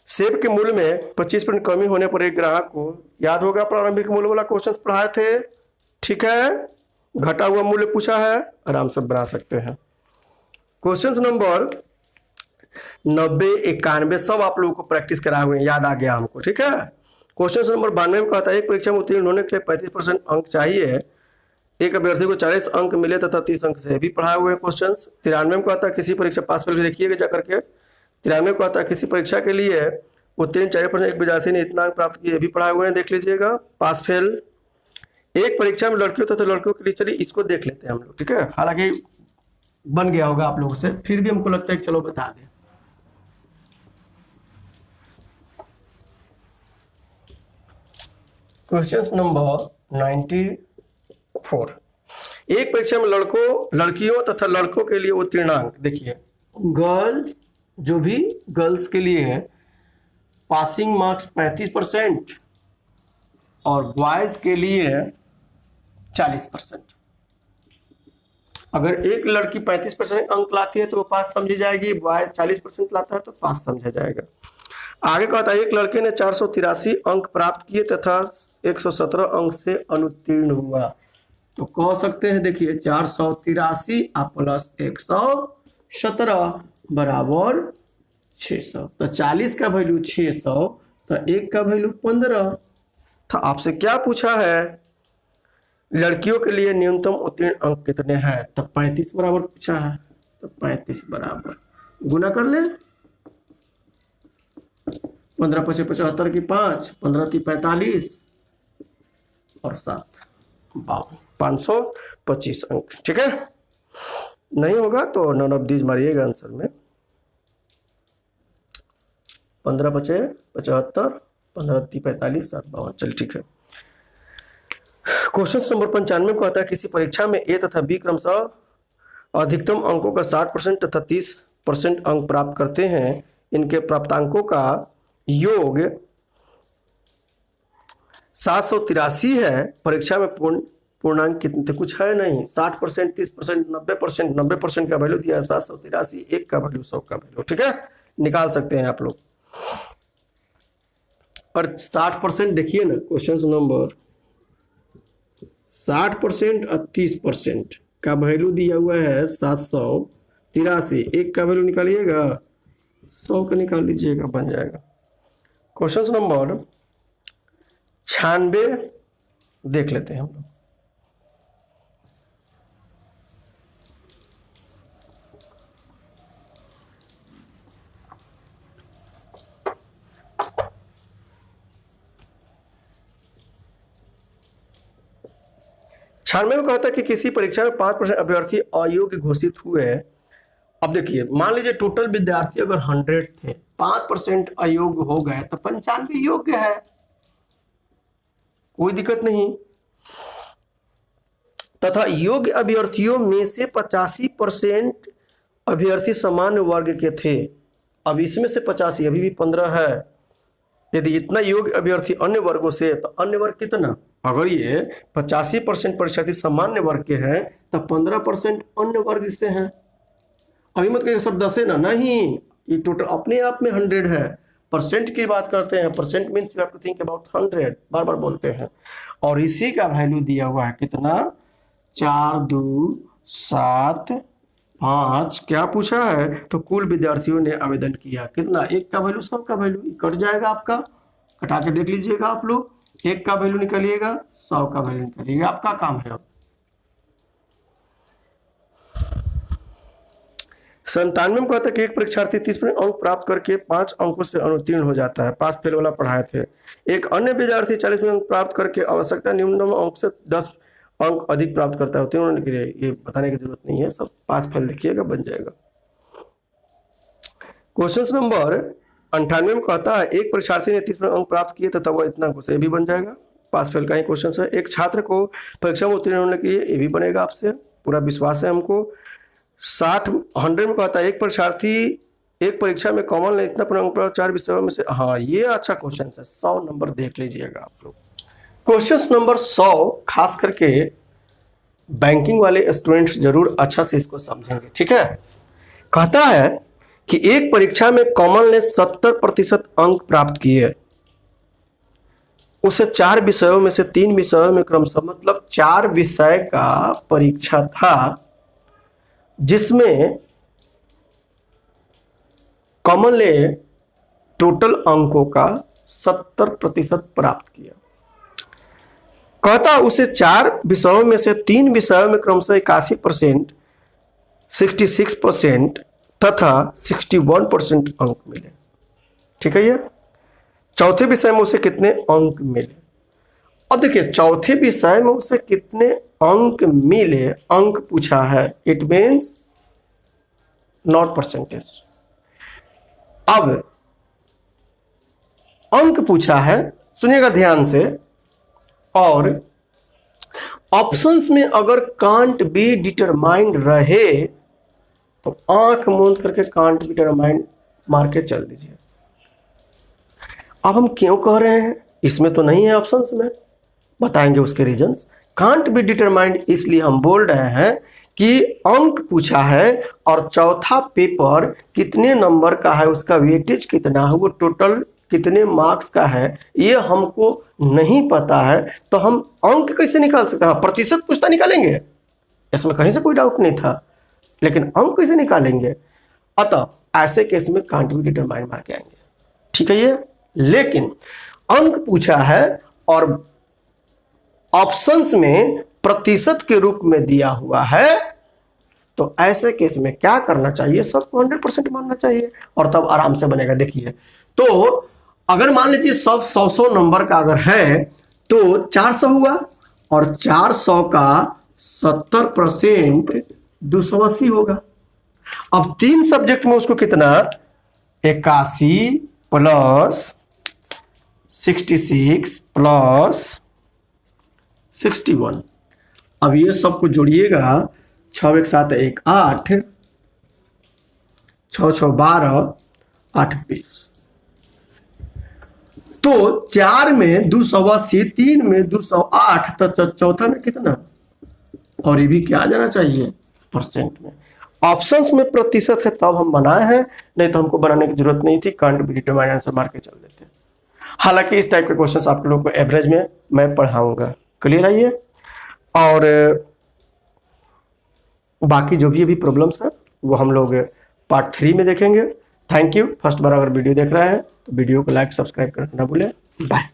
सेब के मूल्य में 25% कमी होने पर एक ग्राहक को, याद होगा प्रारंभिक मूल्य वाला क्वेश्चन पढ़ाए थे, ठीक है। घटा हुआ मूल्य पूछा है, आराम से बना सकते हैं। क्वेश्चन नंबर 90 91 सब आप लोगों को प्रैक्टिस कराए हुए हैं, याद आ गया हमको, ठीक है। क्वेश्चन नंबर 92 में कहता है एक परीक्षा में उत्तीर्ण होने के लिए 35% अंक चाहिए, एक अभ्यर्थी को 40 अंक मिले तथा 30 अंक से भी पढ़ाए हुए हैं क्वेश्चन। 93 में कहता है किसी परीक्षा पास फेल देखिएगा जा करके। 93 में कहता है किसी परीक्षा के लिए उत्तीर्ण 40% एक विद्यार्थी ने इतना अंक प्राप्त किए, भी पढ़ाए हुए हैं, देख लीजिएगा। पास फेल एक परीक्षा में लड़कियों तथा लड़कियों के लिए, चलिए इसको देख लेते हैं हम लोग, ठीक है। हालांकि बन गया होगा आप लोगों से, फिर भी हमको लगता है कि चलो बता दें। क्वेश्चन नंबर 94, एक परीक्षा में लड़कियों तथा लड़कों के लिए उत्तीर्णांक देखिए, जो भी गर्ल्स के लिए है पासिंग मार्क्स 35% और बॉयज के लिए 40%। अगर एक लड़की 35% अंक लाती है तो वो पास समझी जाएगी, बॉयज 40% लाता है तो पास समझा जाएगा। आगे कहता है एक लड़के ने 483 अंक प्राप्त किए तथा 117 अंक से अनुत्तीर्ण हुआ। तो कह सकते हैं देखिए 483 प्लस 117 बराबर 600। तो 40 का वैल्यू 600 तो 1 का वैल्यू 15। तो आपसे क्या पूछा है, लड़कियों के लिए न्यूनतम उत्तीर्ण अंक कितने हैं? तो 35 बराबर पूछा है, तो 35 बराबर गुना कर ले, 15 पचे 75 की 5, 15 × 45 और 7 52, 525 अंक। ठीक है, नहीं होगा तो नन ऑफ दीज मारिएगा आंसर में। 15 पचे 75, 15 × 45, 7 52। चल ठीक है। क्वेश्चन नंबर 95 को आता है किसी परीक्षा में ए तथा बी क्रमशः अधिकतम अंकों का 60% तथा 30% अंक प्राप्त करते हैं। इनके प्राप्तांकों का योग 783 है। परीक्षा में पूर्णांक कितने? कुछ है नहीं, 60%, 30%, 90%। 90% का वैल्यू दिया है 783, 1 का वैल्यू 100 का वैल्यू। ठीक है, निकाल सकते हैं आप लोग। और 60% देखिए ना, क्वेश्चन नंबर 60% और 30% का वैल्यू दिया हुआ है 783, 1 का वैल्यू निकालिएगा 100 का निकाल लीजिएगा, बन जाएगा। क्वेश्चन नंबर 96 देख लेते हैं हम लोग। में कहता है कि किसी परीक्षा में 5% अभ्यर्थी अयोग्य घोषित हुए। अब देखिए, मान लीजिए टोटल विद्यार्थी अगर 100 थे, 5% अयोग्य हो गए तो 95 योग्य है, कोई दिक्कत नहीं। तथा योग्य अभ्यर्थियों में से 85% अभ्यर्थी सामान्य वर्ग के थे। अब इसमें से 85, अभी भी 15 है। यदि इतना योग्य अभ्यर्थी अन्य वर्गों से, तो अन्य वर्ग कितना? अगर ये 85% परीक्षार्थी सामान्य वर्ग के हैं तो 15% अन्य वर्ग से हैं। अभी मत कहिए सर 10 है ना, नहीं, ये टोटल अपने आप में 100 है। परसेंट की बात करते हैं, percent means you have to think about 100, बार बार बोलते हैं। और इसी का वैल्यू दिया हुआ है कितना? 4, 2, 7, 5। क्या पूछा है? तो कुल विद्यार्थियों ने आवेदन किया कितना? 1 का वैल्यू 100 का वैल्यू कट जाएगा आपका, कटा के देख लीजिएगा आप लोग। 1 का वैल्यू निकालिएगा, 100 का वैल्यू निकालिएगा, आपका काम है। अब 97 में कहता है कि एक परीक्षार्थी 30% अंक प्राप्त करके 5 अंकों से अनुत्तीर्ण हो जाता है। पास फेल वाला पढ़ाए थे। एक अन्य विद्यार्थी 40 अंक प्राप्त करके आवश्यकता न्यूनतम अंक से 10 अंक अधिक प्राप्त करता है उत्तीर्ण होने के लिए। ये बताने की जरूरत नहीं है, सब पास फेल देखिएगा, बन जाएगा। क्वेश्चन नंबर 98 में कहता है एक परीक्षार्थी ने 30% अंक प्राप्त किए तथा वह इतना अंक से भी बन जाएगा। पास फेल का ही क्वेश्चन है। एक छात्र को परीक्षा में उत्तीर्ण होने के लिए ये भी बनेगा, आपसे पूरा विश्वास है हमको। 100 में कहता है एक परीक्षार्थी एक परीक्षा में कॉमन ले इतना अंक प्राप्त 4 विषयों में से। हाँ, ये अच्छा क्वेश्चन है, 100 नंबर देख लीजिएगा आप लोग। क्वेश्चन नंबर 100 खास करके बैंकिंग वाले स्टूडेंट्स जरूर अच्छा से इसको समझेंगे। ठीक है, कहता है कि एक परीक्षा में कॉमन ने 70% अंक प्राप्त किए, उसे 4 विषयों में से 3 विषयों में क्रमशः, मतलब 4 विषय का परीक्षा था जिसमें कॉमन ने टोटल अंकों का 70% प्राप्त किया। कहता उसे 4 विषयों में से 3 विषयों में क्रमशः 81%, 66% तथा 61% अंक मिले। ठीक है, ये चौथे विषय में उसे कितने अंक मिले? अब देखिए, चौथे विषय में उसे कितने अंक मिले, अंक पूछा है, इट मीन्स नॉट परसेंटेज। अब अंक पूछा है, सुनिएगा ध्यान से, और ऑप्शंस में अगर कांट बी डिटरमाइंड रहे तो आंख मूंद करके कांट बी डिटरमाइंड मार के चल दीजिए। अब हम क्यों कह रहे हैं, इसमें तो नहीं है ऑप्शंस में, बताएंगे उसके रीजंस। कांट बी डिटरमाइंड इसलिए हम बोल रहे हैं कि अंक पूछा है और चौथा पेपर कितने नंबर का है, उसका वेटेज कितना है, वो टोटल कितने मार्क्स का है, ये हमको नहीं पता है, तो हम अंक कैसे निकाल सकते हैं। प्रतिशत पूछता निकालेंगे, इसमें कहीं से कोई डाउट नहीं था, लेकिन अंक कैसे निकालेंगे। अतः ऐसे केस में कांट बी डिटरमाइंड मार के आएंगे, ठीक है ये। लेकिन अंक पूछा है और ऑप्शंस में प्रतिशत के रूप में दिया हुआ है, तो ऐसे केस में क्या करना चाहिए, सबको 100% मानना चाहिए और तब आराम से बनेगा। देखिए, तो अगर मान लीजिए सब 100 नंबर का अगर है तो 400 हुआ और 400 का 70% 280 होगा। अब 3 सब्जेक्ट में उसको कितना, 81 प्लस 66 प्लस 61। अब ये सबको जोड़िएगा, 6 1 7 1 8, 6 6 12, 8 20। तो 4 में 280, 3 में 208, तो चौथा में कितना, और ये भी क्या जाना चाहिए, परसेंट में। ऑप्शंस में प्रतिशत है तब हम बनाए हैं, नहीं तो हमको बनाने की जरूरत नहीं थी, कांट बी डिटरमाइंड आंसर मार के चल देते। हालांकि इस टाइप के क्वेश्चंस आप लोगों को एवरेज में मैं पढ़ाऊंगा, क्लियर है ये। और बाकी जो भी अभी प्रॉब्लम्स है वो हम लोग पार्ट 3 में देखेंगे। Thank you. फर्स्ट बार अगर वीडियो देख रहे हैं तो वीडियो को लाइक सब्सक्राइब करना ना भूलें। बाय।